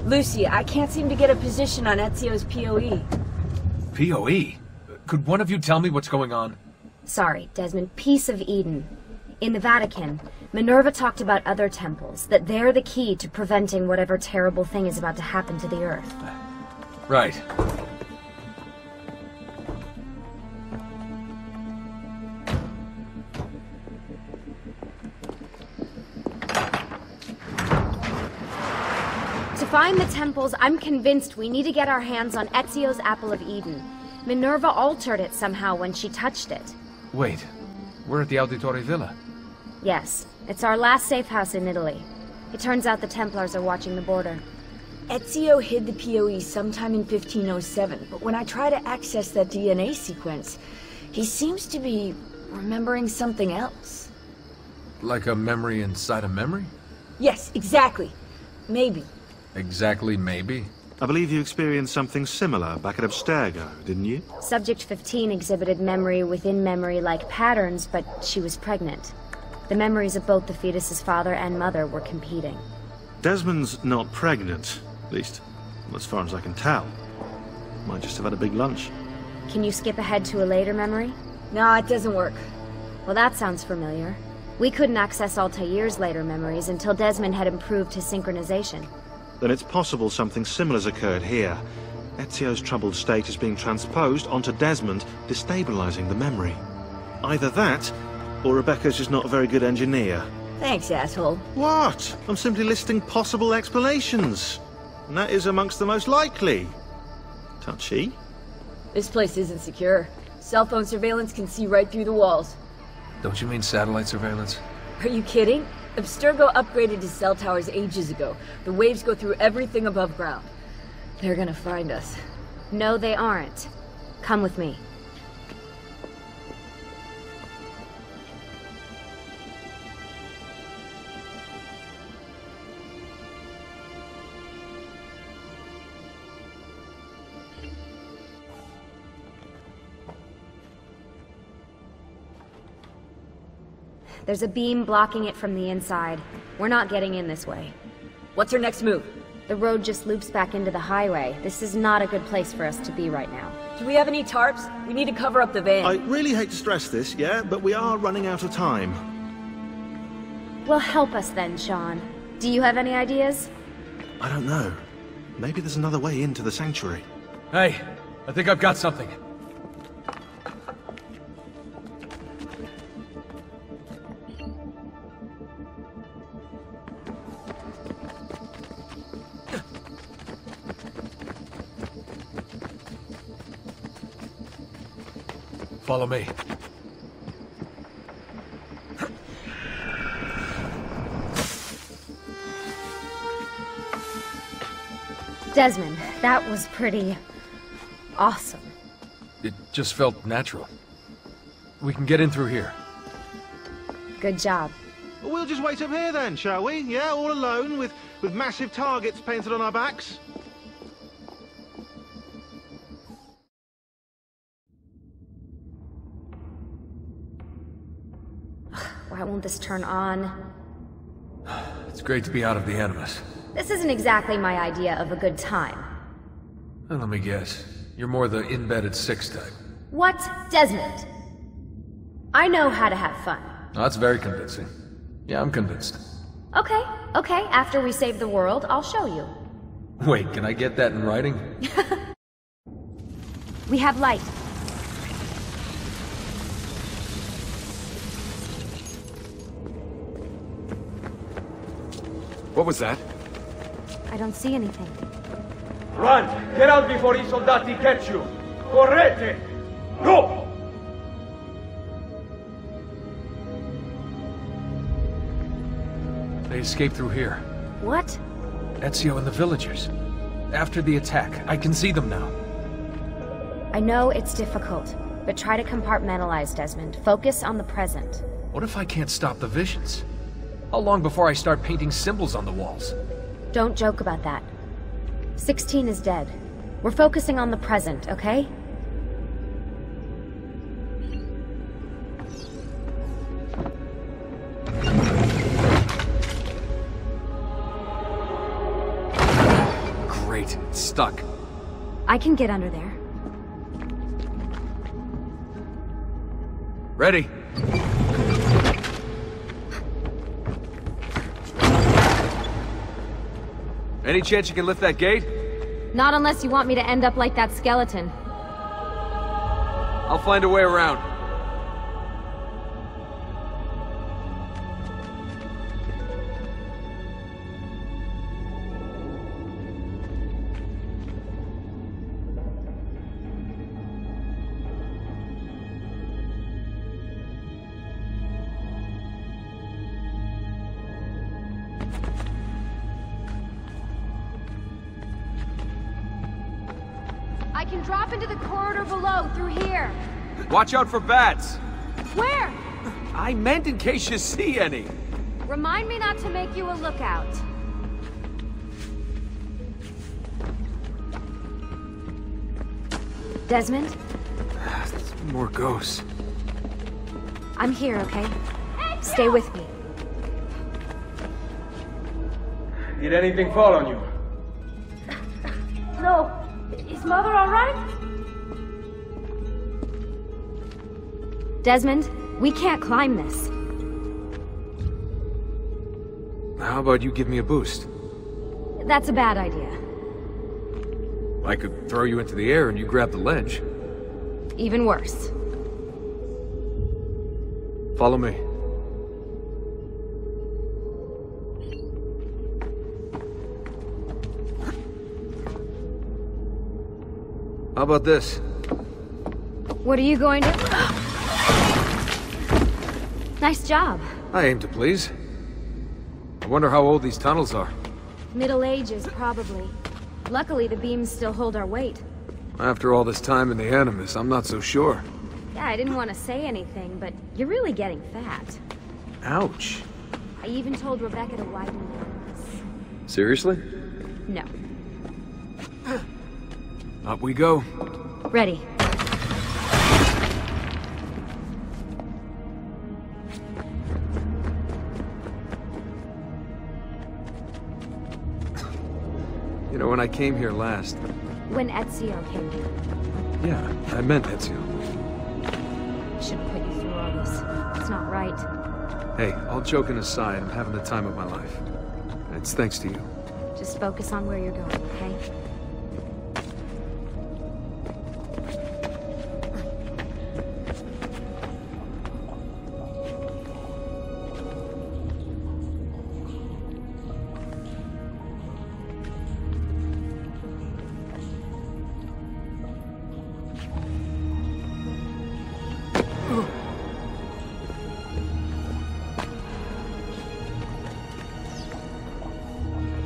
Lucy, I can't seem to get a position on Ezio's POE. POE? Could one of you tell me what's going on? Sorry, Desmond. Piece of Eden. In the Vatican, Minerva talked about other temples, that they're the key to preventing whatever terrible thing is about to happen to the Earth. Right. To find the temples, I'm convinced we need to get our hands on Ezio's Apple of Eden. Minerva altered it somehow when she touched it. Wait, we're at the Auditore Villa. Yes, it's our last safe house in Italy. It turns out the Templars are watching the border. Ezio hid the POE sometime in 1507, but when I try to access that DNA sequence, he seems to be remembering something else. Like a memory inside a memory? Yes, exactly. Maybe. Exactly, maybe? I believe you experienced something similar back at Abstergo, didn't you? Subject 15 exhibited memory within memory-like patterns, but she was pregnant. The memories of both the fetus's father and mother were competing. Desmond's not pregnant, at least as far as I can tell. Might just have had a big lunch. Can you skip ahead to a later memory? No, it doesn't work. Well, that sounds familiar. We couldn't access Altair's later memories until Desmond had improved his synchronization. Then it's possible something similar's occurred here. Ezio's troubled state is being transposed onto Desmond, destabilizing the memory. Either that, or Rebecca's just not a very good engineer. Thanks, asshole. What? I'm simply listing possible explanations. And that is amongst the most likely. Touchy? This place isn't secure. Cell phone surveillance can see right through the walls. Don't you mean satellite surveillance? Are you kidding? Abstergo upgraded his cell towers ages ago. The waves go through everything above ground. They're gonna find us. No, they aren't. Come with me. There's a beam blocking it from the inside. We're not getting in this way. What's our next move? The road just loops back into the highway. This is not a good place for us to be right now. Do we have any tarps? We need to cover up the van. I really hate to stress this, yeah, but we are running out of time. Well, help us then, Sean. Do you have any ideas? I don't know. Maybe there's another way into the sanctuary. Hey, I think I've got something. Follow me. Desmond, that was pretty awesome. It just felt natural. We can get in through here. Good job. Well, we'll just wait up here then, shall we? Yeah, all alone, with massive targets painted on our backs? Why won't this turn on? It's great to be out of the Animus. This isn't exactly my idea of a good time. Well, let me guess. You're more the in-bed at 6 type. What? Desmond? I know how to have fun. Oh, that's very convincing. Yeah, I'm convinced. Okay, after we save the world, I'll show you. Wait, can I get that in writing? We have light. What was that? I don't see anything. Run! Get out before I soldati catch you! Correte! Go! They escaped through here. What? Ezio and the villagers. After the attack, I can see them now. I know it's difficult, but try to compartmentalize, Desmond. Focus on the present. What if I can't stop the visions? How long before I start painting symbols on the walls? Don't joke about that. 16 is dead. We're focusing on the present, okay? Great, it's stuck. I can get under there. Ready? Any chance you can lift that gate? Not unless you want me to end up like that skeleton. I'll find a way around. I can drop into the corridor below, through here. Watch out for bats! Where? I meant in case you see any. Remind me not to make you a lookout. Desmond? More ghosts. I'm here, okay? Stay with me. Did anything fall on you? No. Is Mother all right? Desmond, we can't climb this. How about you give me a boost? That's a bad idea. I could throw you into the air and you grab the ledge. Even worse. Follow me. How about this? What are you going to... Nice job. I aim to please. I wonder how old these tunnels are. Middle Ages, probably. Luckily, the beams still hold our weight. After all this time in the Animus, I'm not so sure. Yeah, I didn't want to say anything, but you're really getting fat. Ouch. I even told Rebecca to widen the Animus. Seriously? No. Up we go. Ready. You know, when I came here last... When Ezio came here. Yeah, I meant Ezio. Shouldn't put you through all this. It's not right. Hey, all joking aside, I'm having the time of my life. It's thanks to you. Just focus on where you're going, okay?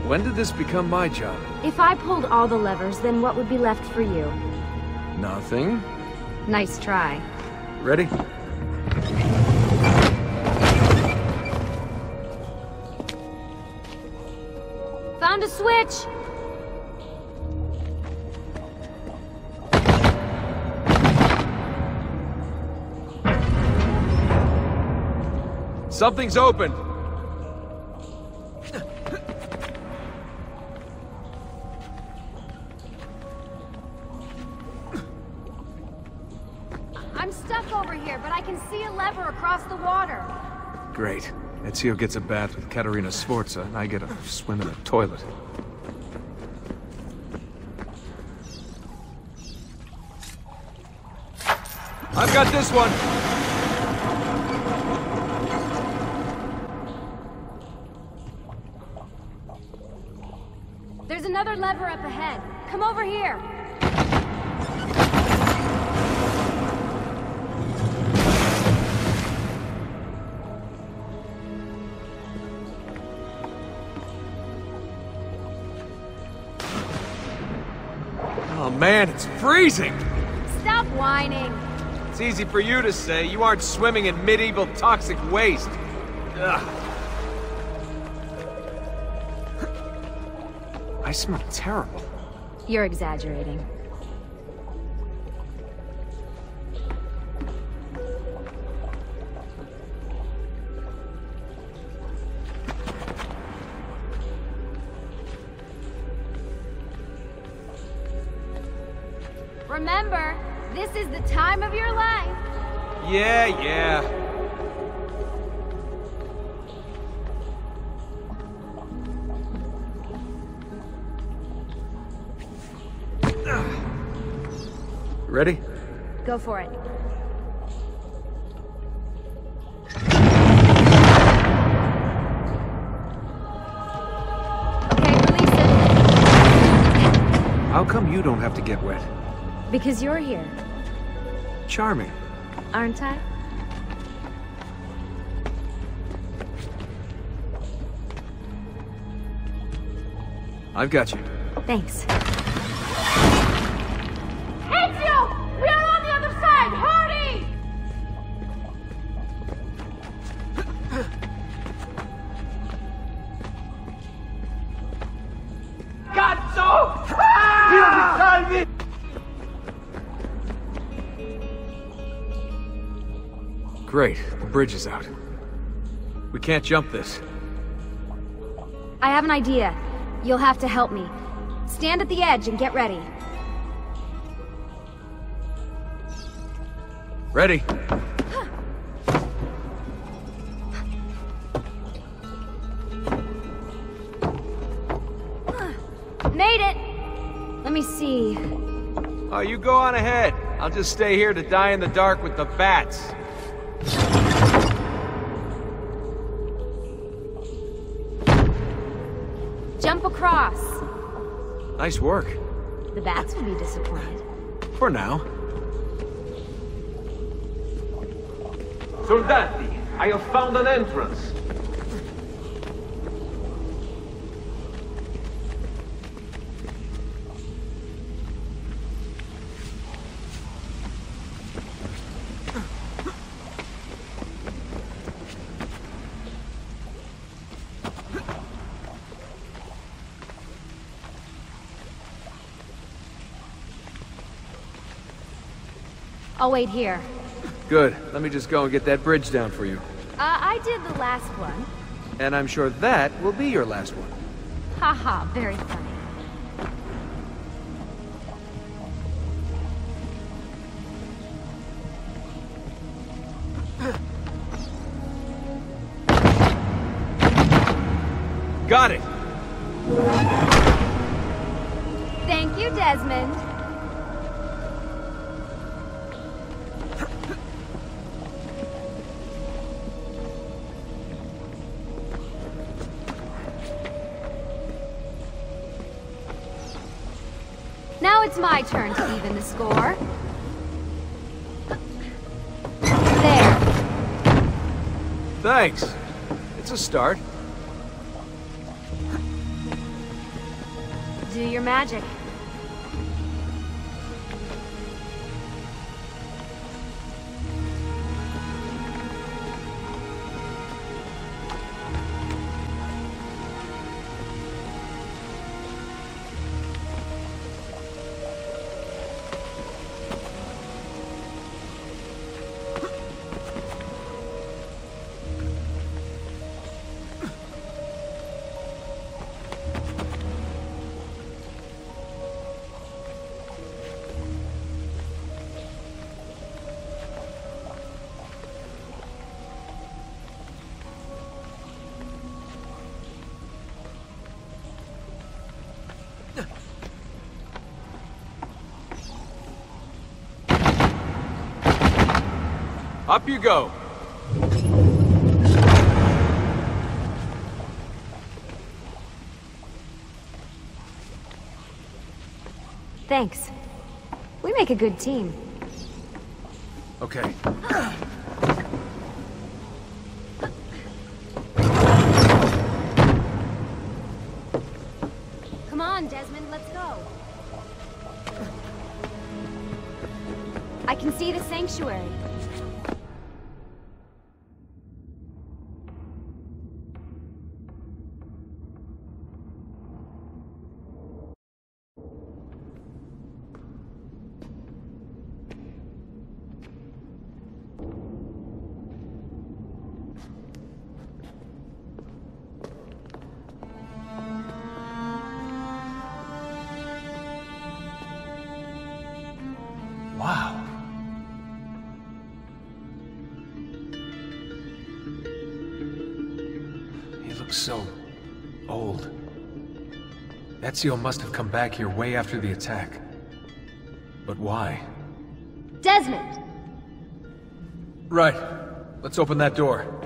When did this become my job? If I pulled all the levers, then what would be left for you? Nothing. Nice try. Ready? Found a switch! Something's open! I'm stuck over here, but I can see a lever across the water. Great. Ezio gets a bath with Katerina Sforza, and I get a swim in a toilet. I've got this one! There's another lever up ahead. Come over here. Oh man, it's freezing! Stop whining. It's easy for you to say. You aren't swimming in medieval toxic waste. Ugh. I smell terrible. You're exaggerating. Remember, this is the time of your life. Yeah, yeah. Ready? Go for it. Okay, release it. How come you don't have to get wet? Because you're here, Charming. aren't I? I've got you. Thanks. Ezio! We are on the other side! Hurry! Cazzo! Dio mi salvi! Great. The bridge is out. We can't jump this. I have an idea. You'll have to help me. Stand at the edge and get ready. Ready? Made it! Let me see. Oh, you go on ahead. I'll just stay here to die in the dark with the bats. Jump across. Nice work. The bats will be disappointed. For now. Soldati, I have found an entrance. I'll wait here. Good. Let me just go and get that bridge down for you. I did the last one. And I'm sure that will be your last one. Haha, very funny. Got it! Thank you, Desmond. Now it's my turn to even the score. There. Thanks. It's a start. Do your magic. Up you go. Thanks. We make a good team. Okay. Come on, Desmond, let's go. I can see the sanctuary. looks so old. Ezio must have come back here way after the attack. But why? Desmond! Right. Let's open that door.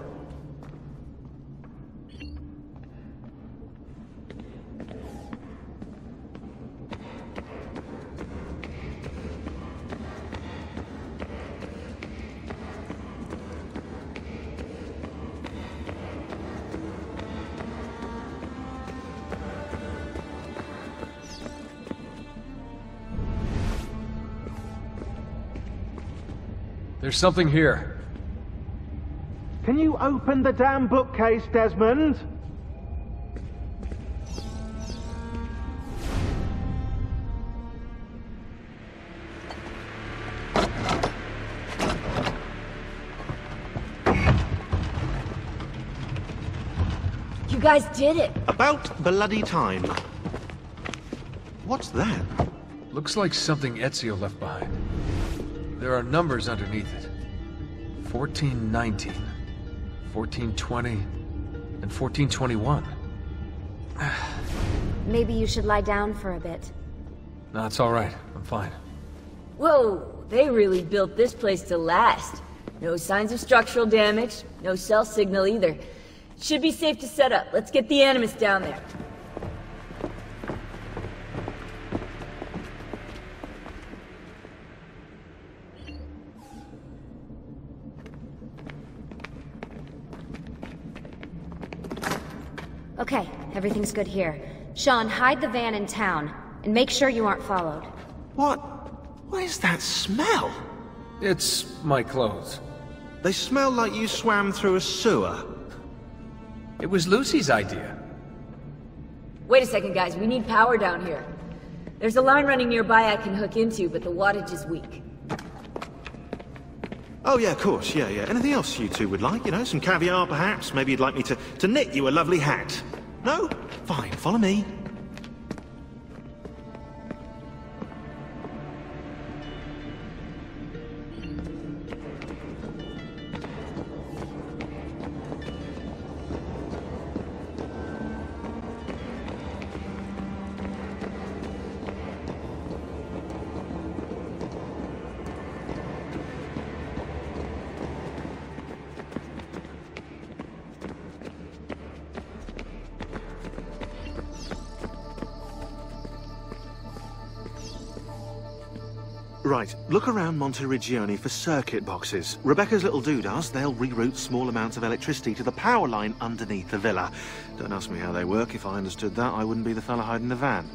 There's something here. Can you open the damn bookcase, Desmond? You guys did it! About bloody time. What's that? Looks like something Ezio left behind. There are numbers underneath it. 1419, 1420, and 1421. Maybe you should lie down for a bit. No, it's all right. I'm fine. Whoa, they really built this place to last. No signs of structural damage, no cell signal either. Should be safe to set up. Let's get the Animus down there. Okay, everything's good here. Sean, hide the van in town, and make sure you aren't followed. What? What is that smell? It's my clothes. They smell like you swam through a sewer. It was Lucy's idea. Wait a second, guys. We need power down here. There's a line running nearby I can hook into, but the wattage is weak. Oh, yeah, of course, yeah. Anything else you two would like? You know, some caviar, perhaps? Maybe you'd like me to knit you a lovely hat? No? Fine, follow me. Right, look around Monteriggioni for circuit boxes. Rebecca's little doodahs, they'll reroute small amounts of electricity to the power line underneath the villa. Don't ask me how they work. If I understood that, I wouldn't be the fella hiding the van.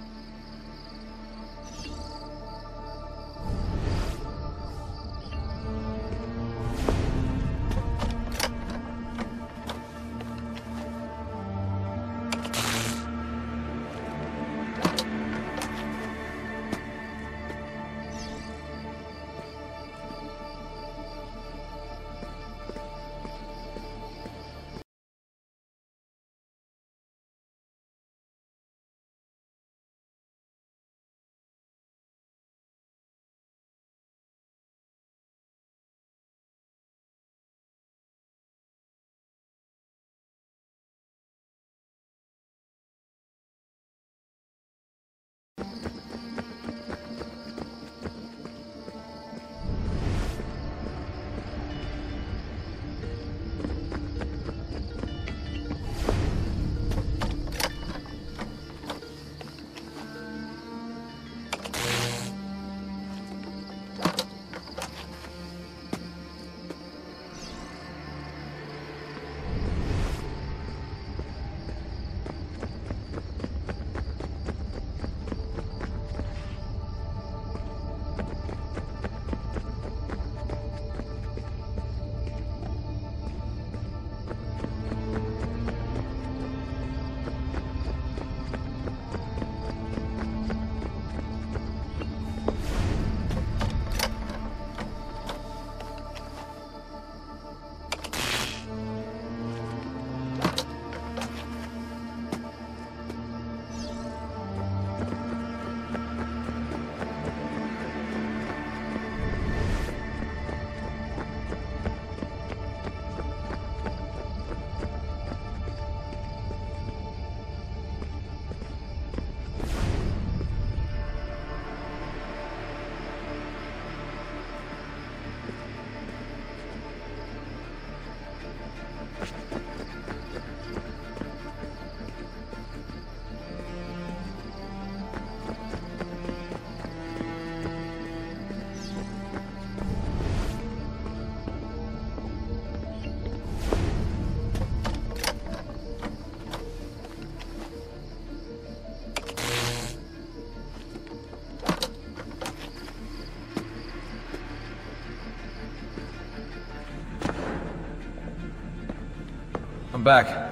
I'm back.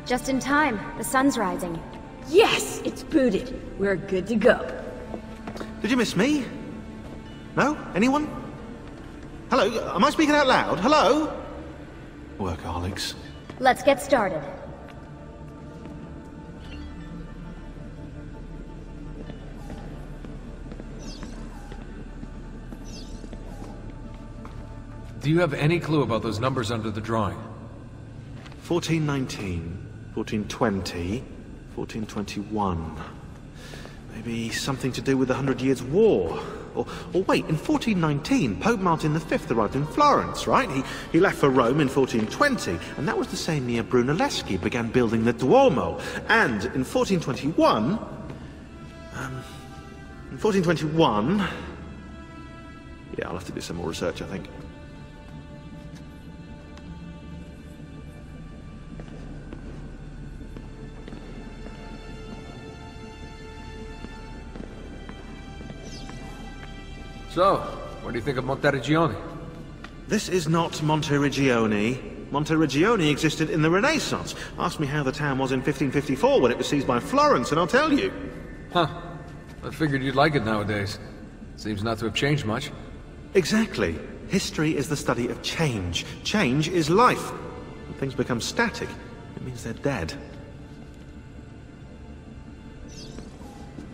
Just in time. The sun's rising. Yes, it's booted. We're good to go. Did you miss me? No? Anyone? Hello? Am I speaking out loud? Hello? Workaholics. Let's get started. Do you have any clue about those numbers under the drawing? 1419, 1420, 1421. Maybe something to do with the 100 Years' War. Or wait, in 1419, Pope Martin V arrived in Florence, right? He left for Rome in 1420, and that was the same year Brunelleschi began building the Duomo. And in 1421... Yeah, I'll have to do some more research, I think. So, what do you think of Monteriggioni? This is not Monteriggioni. Monteriggioni existed in the Renaissance. Ask me how the town was in 1554 when it was seized by Florence, and I'll tell you. Huh. I figured you'd like it nowadays. Seems not to have changed much. Exactly. History is the study of change. Change is life. When things become static, it means they're dead.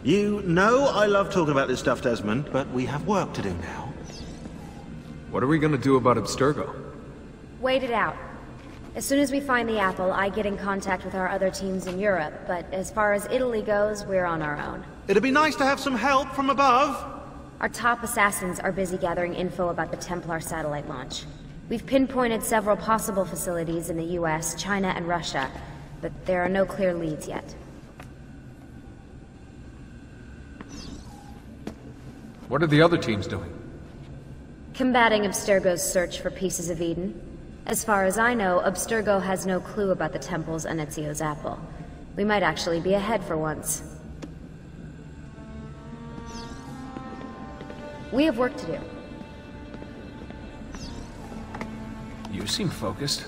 You know I love talking about this stuff, Desmond, but we have work to do now. What are we gonna do about Abstergo? Wait it out. As soon as we find the apple, I get in contact with our other teams in Europe, but as far as Italy goes, we're on our own. It'd be nice to have some help from above. Our top assassins are busy gathering info about the Templar satellite launch. We've pinpointed several possible facilities in the US, China, and Russia, but there are no clear leads yet. What are the other teams doing? Combating Abstergo's search for pieces of Eden. As far as I know, Abstergo has no clue about the temples and Ezio's apple. We might actually be ahead for once. We have work to do. You seem focused.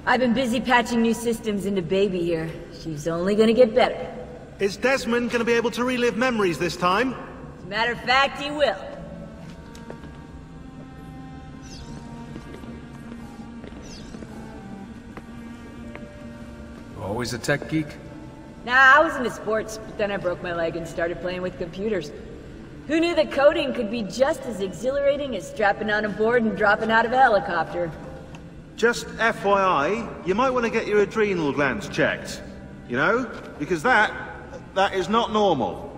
I've been busy patching new systems into Baby here. She's only gonna get better. Is Desmond gonna be able to relive memories this time? As a matter of fact, he will. Always a tech geek? Nah, I was into sports, but then I broke my leg and started playing with computers. Who knew that coding could be just as exhilarating as strapping on a board and dropping out of a helicopter? Just FYI, you might want to get your adrenal glands checked. You know? Because that is not normal.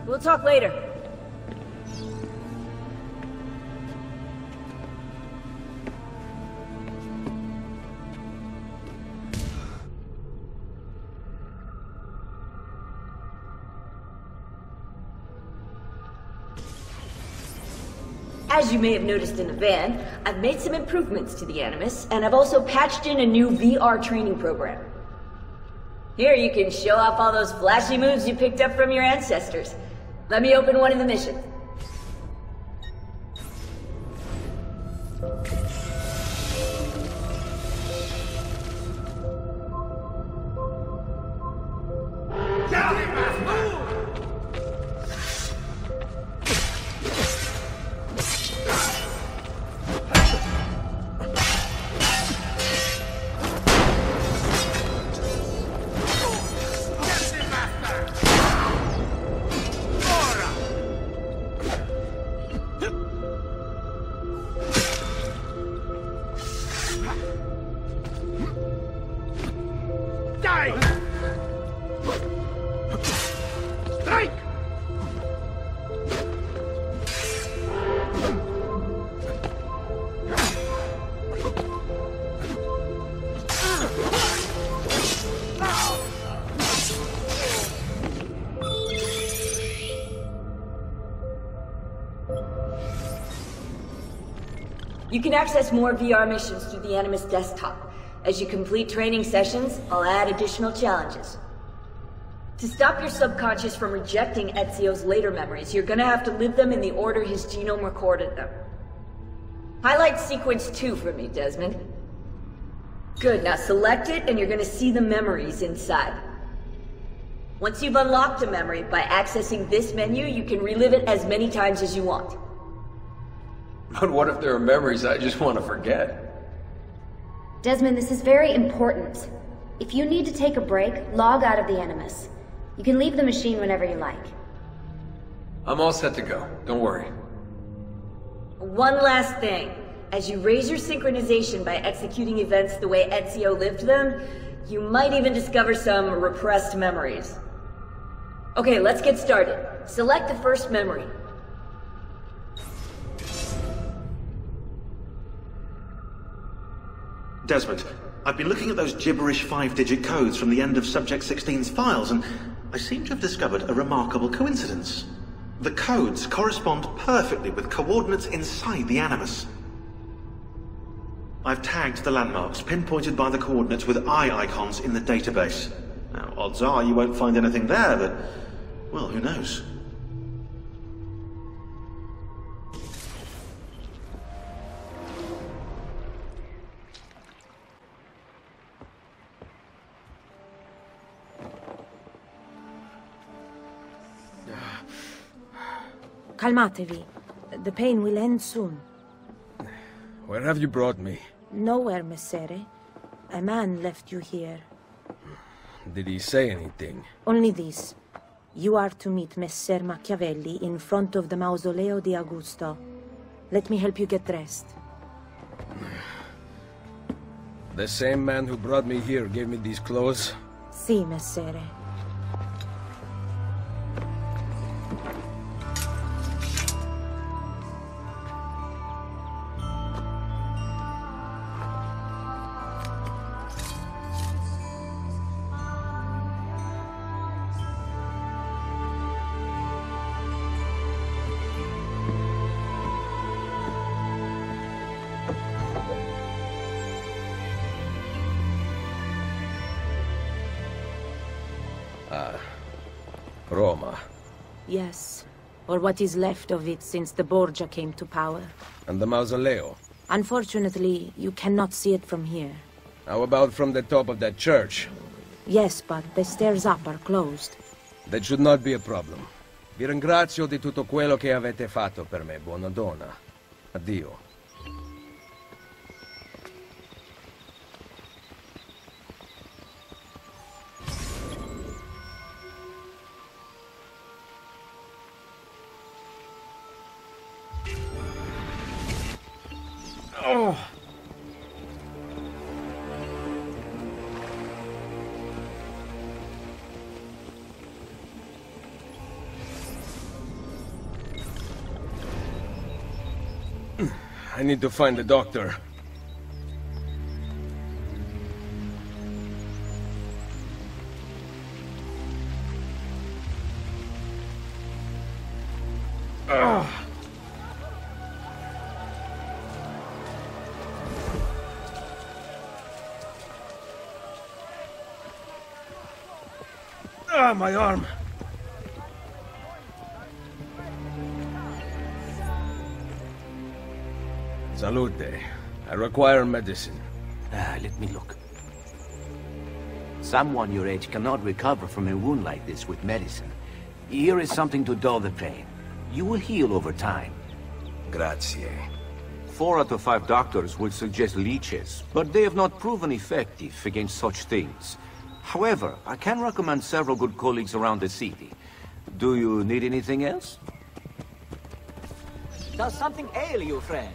We'll talk later. As you may have noticed in the van, I've made some improvements to the Animus, and I've also patched in a new VR training program. Here you can show off all those flashy moves you picked up from your ancestors. Let me open one of the missions. You can access more VR missions through the Animus desktop. As you complete training sessions, I'll add additional challenges. To stop your subconscious from rejecting Ezio's later memories, you're gonna have to live them in the order his genome recorded them. Highlight sequence 2 for me, Desmond. Good, now select it and you're gonna see the memories inside. Once you've unlocked a memory, by accessing this menu, you can relive it as many times as you want. But what if there are memories I just want to forget? Desmond, this is very important. If you need to take a break, log out of the Animus. You can leave the machine whenever you like. I'm all set to go. Don't worry. One last thing. As you raise your synchronization by executing events the way Ezio lived them, you might even discover some repressed memories. Okay, let's get started. Select the first memory. Desmond, I've been looking at those gibberish 5-digit codes from the end of Subject 16's files, and I seem to have discovered a remarkable coincidence. The codes correspond perfectly with coordinates inside the Animus. I've tagged the landmarks pinpointed by the coordinates with eye icons in the database. Now, odds are you won't find anything there, but, well, who knows? Calmatevi. The pain will end soon. Where have you brought me? Nowhere, Messere. A man left you here. Did he say anything? Only this. You are to meet Messer Machiavelli in front of the Mausoleo di Augusto. Let me help you get dressed. The same man who brought me here gave me these clothes? Si, Messere. Roma. Yes. Or what is left of it since the Borgia came to power. And the Mausoleo? Unfortunately, you cannot see it from here. How about from the top of that church? Yes, but the stairs up are closed. That should not be a problem. Vi ringrazio di tutto quello che avete fatto per me, buona donna. Addio. Oh! I need to find the doctor. My arm. Salute. I require medicine. Let me look. Someone your age cannot recover from a wound like this with medicine. Here is something to dull the pain. You will heal over time. Grazie. 4 out of 5 doctors would suggest leeches, but they have not proven effective against such things. However, I can recommend several good colleagues around the city. Do you need anything else? Does something ail you, friend?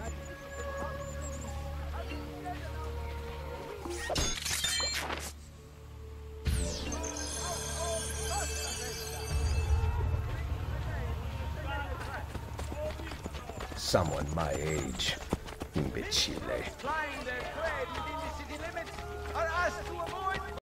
Someone my age. Imbecile. Flying their trade within the city limits are asked to avoid.